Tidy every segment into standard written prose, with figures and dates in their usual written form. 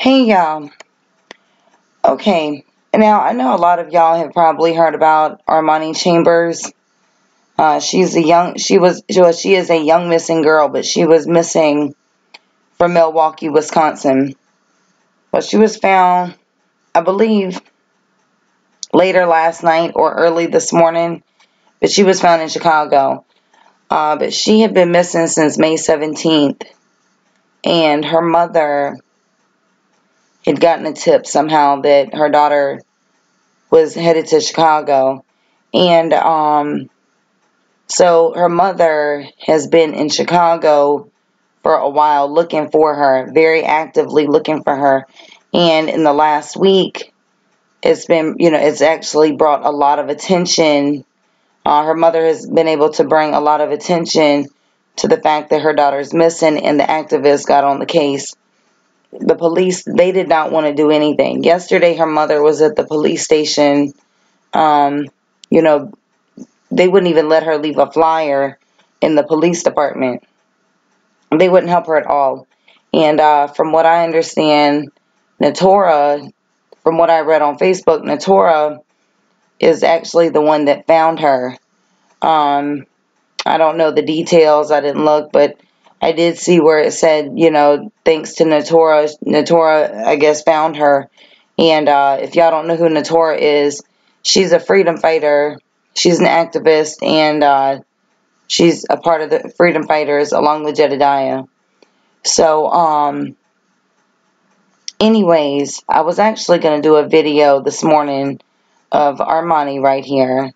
Hey y'all. Okay. Now I know a lot of y'all have probably heard about Armoni Chambers. She is a young missing girl, but she was missing from Milwaukee, Wisconsin. But she was found, I believe, later last night or early this morning. But she was found in Chicago. But she had been missing since May 17th. And her mother had gotten a tip somehow that her daughter was headed to Chicago. And so her mother has been in Chicago for a while looking for her, very actively looking for her. And in the last week, it's actually brought a lot of attention. Her mother has been able to bring a lot of attention to the fact that her daughter's missing, and the activists got on the case. The police, they did not want to do anything. Yesterday, her mother was at the police station. You know, they wouldn't even let her leave a flyer in the police department. They wouldn't help her at all. And from what I understand, Natora, from what I read on Facebook, Natora is actually the one that found her. I don't know the details. I didn't look, but I did see where it said, thanks to Natora, I guess, found her. And if y'all don't know who Natora is, she's a freedom fighter. She's an activist, and she's a part of the freedom fighters along with Jedediah. So, anyways, I was actually going to do a video this morning of Armoni right here,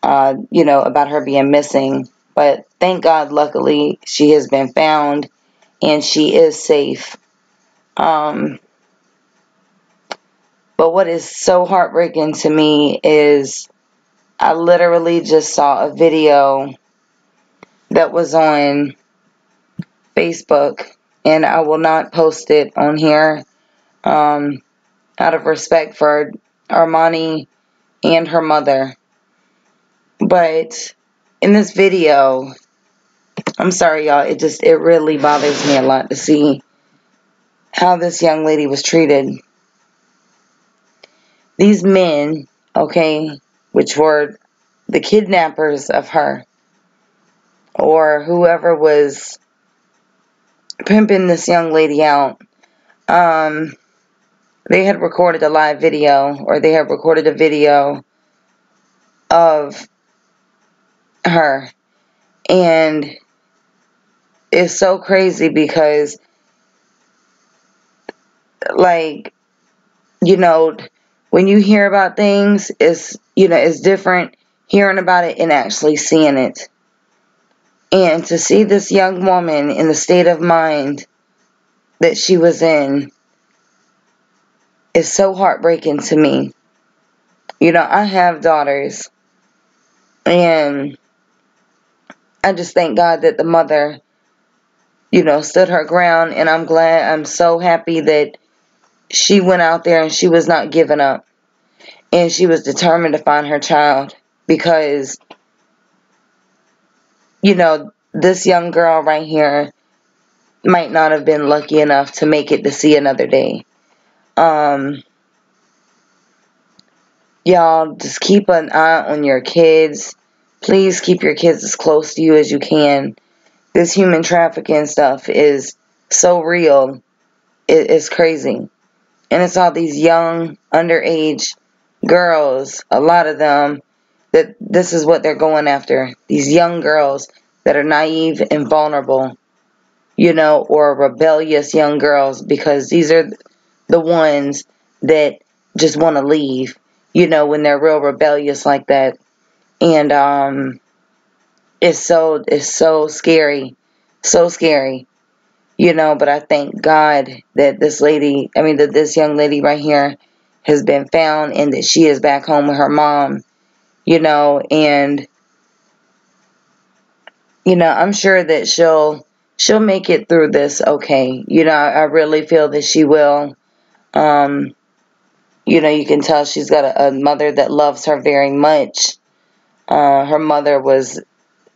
about her being missing. But thank God, luckily, she has been found and she is safe. But what is so heartbreaking to me is I literally just saw a video that was on Facebook, and I will not post it on here out of respect for Armoni and her mother. But in this video, I'm sorry y'all, it really bothers me a lot to see how this young lady was treated. These men, okay, which were the kidnappers of her, or whoever was pimping this young lady out, they had recorded a live video, or they had recorded a video of her. And it's so crazy because, like, when you hear about things, it's different hearing about it and actually seeing it. And to see this young woman in the state of mind that she was in is so heartbreaking to me. I have daughters, and I just thank God that the mother, stood her ground, and I'm so happy that she went out there and she was not giving up, and she was determined to find her child, because, this young girl right here might not have been lucky enough to make it to see another day. Y'all, just keep an eye on your kids. Please keep your kids as close to you as you can. This human trafficking stuff is so real. It's crazy. And it's all these young, underage girls, a lot of them, that this is what they're going after. These young girls that are naive and vulnerable, or rebellious young girls, because these are the ones that just want to leave, when they're real rebellious like that. And it's so scary, but I thank God that this young lady right here has been found, and that she is back home with her mom, and I'm sure that she'll make it through this okay. I really feel that she will. You can tell she's got a mother that loves her very much. Her mother was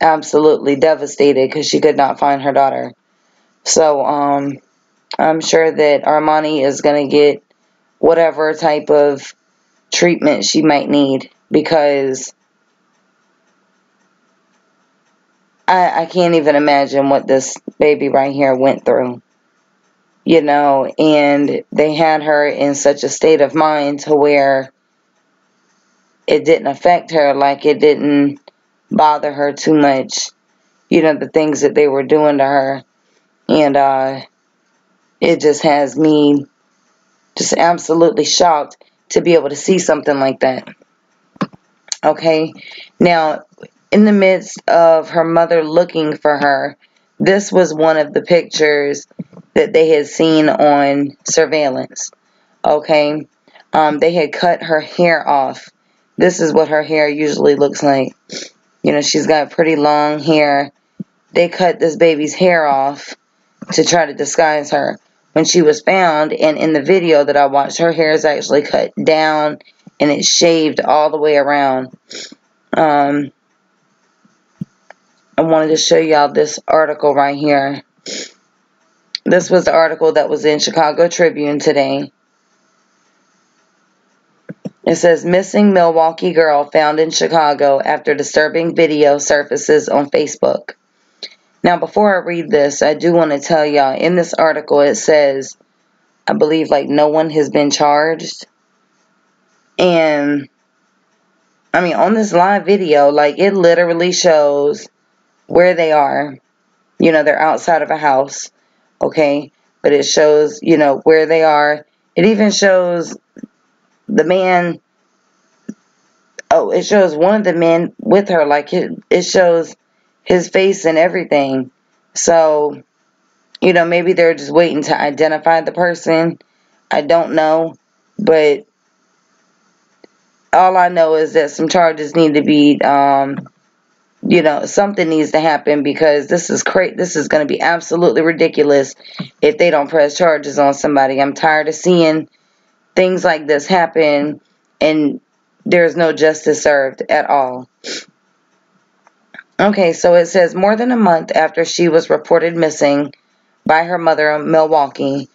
absolutely devastated because she could not find her daughter. So, I'm sure that Armoni is going to get whatever type of treatment she might need, because I can't even imagine what this baby right here went through. And they had her in such a state of mind to where it didn't affect her, like it didn't bother her too much, the things that they were doing to her. And it just has me just absolutely shocked to be able to see something like that. Okay, now, in the midst of her mother looking for her, this was one of the pictures that they had seen on surveillance. Okay, they had cut her hair off. This is what her hair usually looks like. She's got pretty long hair. They cut this baby's hair off to try to disguise her. When she was found, and in the video that I watched, her hair is actually cut down and it's shaved all the way around. I wanted to show y'all this article right here. This was the article that was in Chicago Tribune today. It says, missing Milwaukee girl found in Chicago after disturbing video surfaces on Facebook. Now, before I read this, I do want to tell y'all, in this article it says, I believe, like, no one has been charged. And, I mean, on this live video, like, it literally shows where they are. They're outside of a house, okay? But it shows, where they are. It even shows the man. Oh, it shows one of the men with her. Like, it shows his face and everything. So, maybe they're just waiting to identify the person. I don't know. But all I know is that some charges need to be, something needs to happen, because this is this is going to be absolutely ridiculous if they don't press charges on somebody. I'm tired of seeing things like this happen and there's no justice served at all. Okay, so it says, more than a month after she was reported missing by her mother in Milwaukee,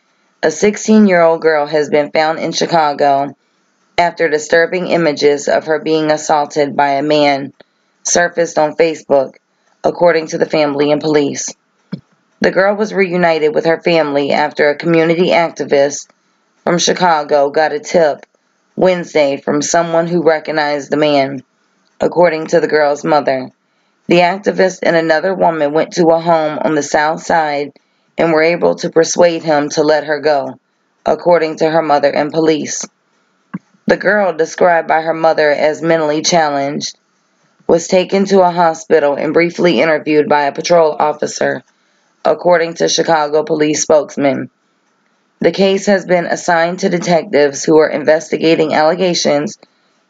a 16-year-old girl has been found in Chicago after disturbing images of her being assaulted by a man surfaced on Facebook, according to the family and police. The girl was reunited with her family after a community activist from Chicago got a tip Wednesday from someone who recognized the man, according to the girl's mother. The activist and another woman went to a home on the south side and were able to persuade him to let her go, according to her mother and police. The girl, described by her mother as mentally challenged, was taken to a hospital and briefly interviewed by a patrol officer, according to Chicago police spokesman. The case has been assigned to detectives who are investigating allegations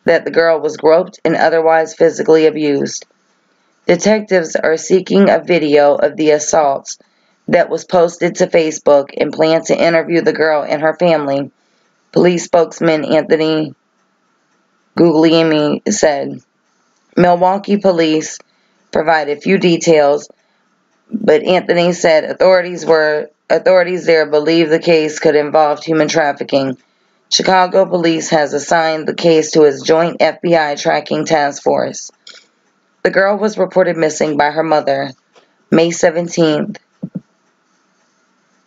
that the girl was groped and otherwise physically abused. Detectives are seeking a video of the assaults that was posted to Facebook and plan to interview the girl and her family, police spokesman Anthony Guglielmi said. Milwaukee police provided few details, but Anthony said authorities there believe the case could involve human trafficking. Chicago police has assigned the case to its joint FBI tracking task force. The girl was reported missing by her mother, May 17th.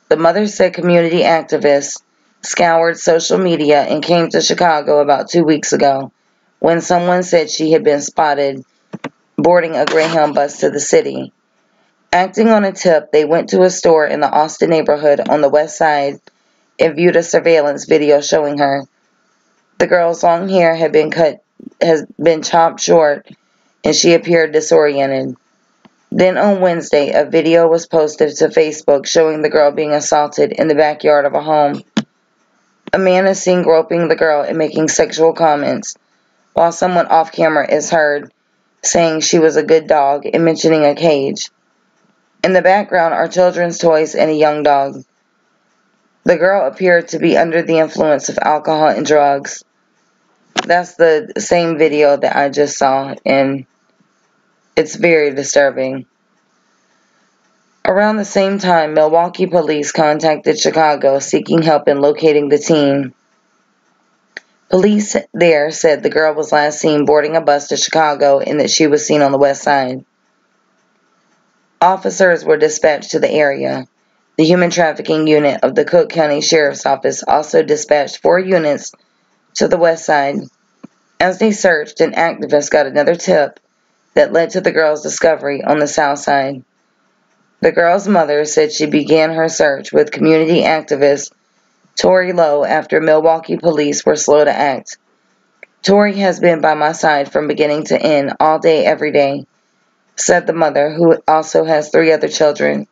The mother said community activists scoured social media and came to Chicago about 2 weeks ago, when someone said she had been spotted boarding a Greyhound bus to the city. Acting on a tip, they went to a store in the Austin neighborhood on the west side and viewed a surveillance video showing her. The girl's long hair has been chopped short, and she appeared disoriented. Then on Wednesday, a video was posted to Facebook showing the girl being assaulted in the backyard of a home. A man is seen groping the girl and making sexual comments, while someone off camera is heard saying she was a good dog and mentioning a cage. In the background are children's toys and a young dog. The girl appeared to be under the influence of alcohol and drugs. That's the same video that I just saw, and it's very disturbing. Around the same time, Milwaukee police contacted Chicago seeking help in locating the teen. Police there said the girl was last seen boarding a bus to Chicago and that she was seen on the west side. Officers were dispatched to the area. The human trafficking unit of the Cook County Sheriff's Office also dispatched 4 units to the west side. As they searched, an activist got another tip that led to the girl's discovery on the south side. The girl's mother said she began her search with community activist Tori Lowe after Milwaukee police were slow to act. Tori has been by my side from beginning to end, all day, every day, said the mother, who also has 3 other children.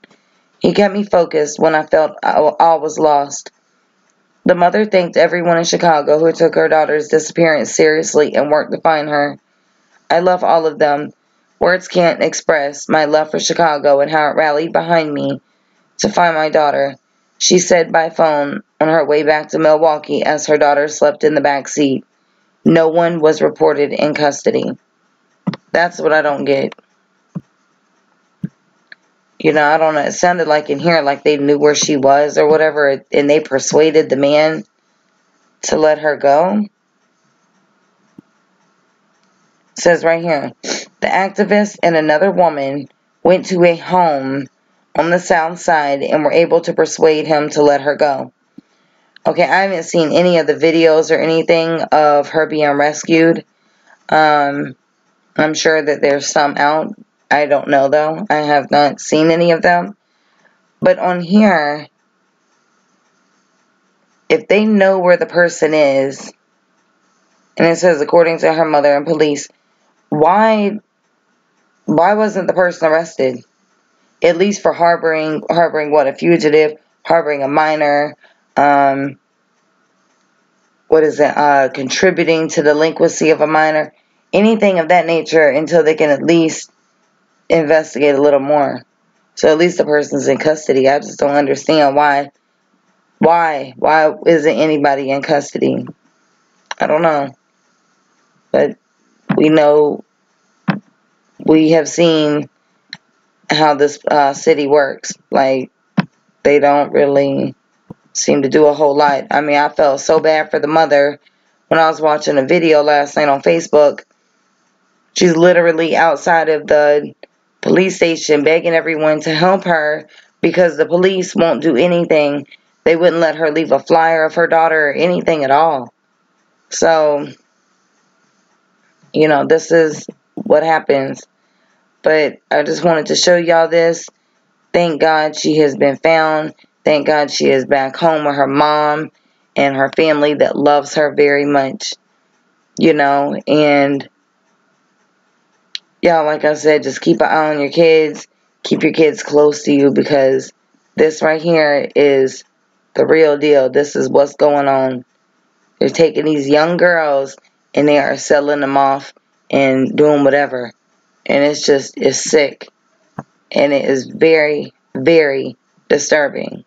He kept me focused when I felt all was lost. The mother thanked everyone in Chicago who took her daughter's disappearance seriously and worked to find her. I love all of them. Words can't express my love for Chicago and how it rallied behind me to find my daughter, she said by phone on her way back to Milwaukee as her daughter slept in the back seat. No one was reported in custody. That's what I don't get. I don't know. It sounded like in here like they knew where she was or whatever, and they persuaded the man to let her go. It says right here, the activist and another woman went to a home on the south side and were able to persuade him to let her go. Okay, I haven't seen any of the videos or anything of her being rescued. I'm sure that there's some out. I don't know, though. I have not seen any of them. But on here, if they know where the person is, and it says according to her mother and police, why wasn't the person arrested? At least for harboring what, a fugitive, harboring a minor, contributing to delinquency of a minor, anything of that nature, until they can at least investigate a little more. So at least the person's in custody. I just don't understand why isn't anybody in custody? I don't know. But we have seen how this city works. Like, they don't really seem to do a whole lot. I mean, I felt so bad for the mother when I was watching a video last night on Facebook. She's literally outside of the police station begging everyone to help her because the police won't do anything. They wouldn't let her leave a flyer of her daughter or anything at all. So, this is what happens. But I just wanted to show y'all this. Thank God she has been found. Thank God she is back home with her mom and her family that loves her very much. And y'all, like I said, just keep an eye on your kids. Keep your kids close to you, because this right here is the real deal. This is what's going on. They're taking these young girls and they are selling them off and doing whatever. And it's sick. And it is very, very disturbing,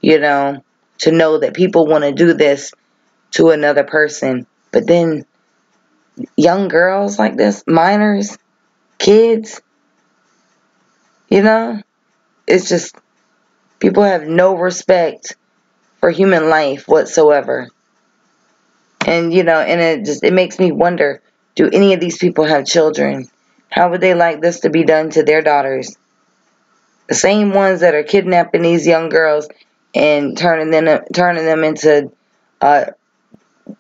to know that people want to do this to another person. But then young girls like this, minors, kids, it's just, people have no respect for human life whatsoever. And, and it makes me wonder, do any of these people have children? How would they like this to be done to their daughters? The same ones that are kidnapping these young girls and turning them into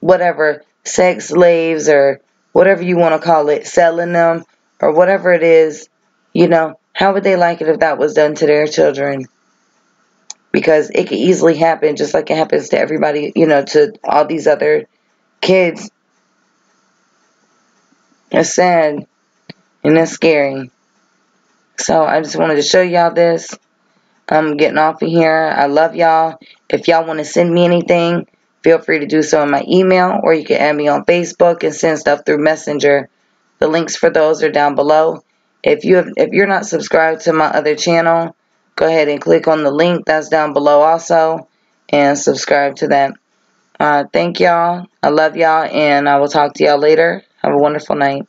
whatever, sex slaves or whatever you want to call it, selling them or whatever it is, how would they like it if that was done to their children? Because it could easily happen just like it happens to everybody, to all these other kids. It's sad and it's scary. So I just wanted to show y'all this. I'm getting off of here. I love y'all. If y'all want to send me anything, feel free to do so in my email, or you can add me on Facebook and send stuff through Messenger. The links for those are down below. If you're not subscribed to my other channel, go ahead and click on the link that's down below also and subscribe to that. Thank y'all. I love y'all, and I will talk to y'all later. Have a wonderful night.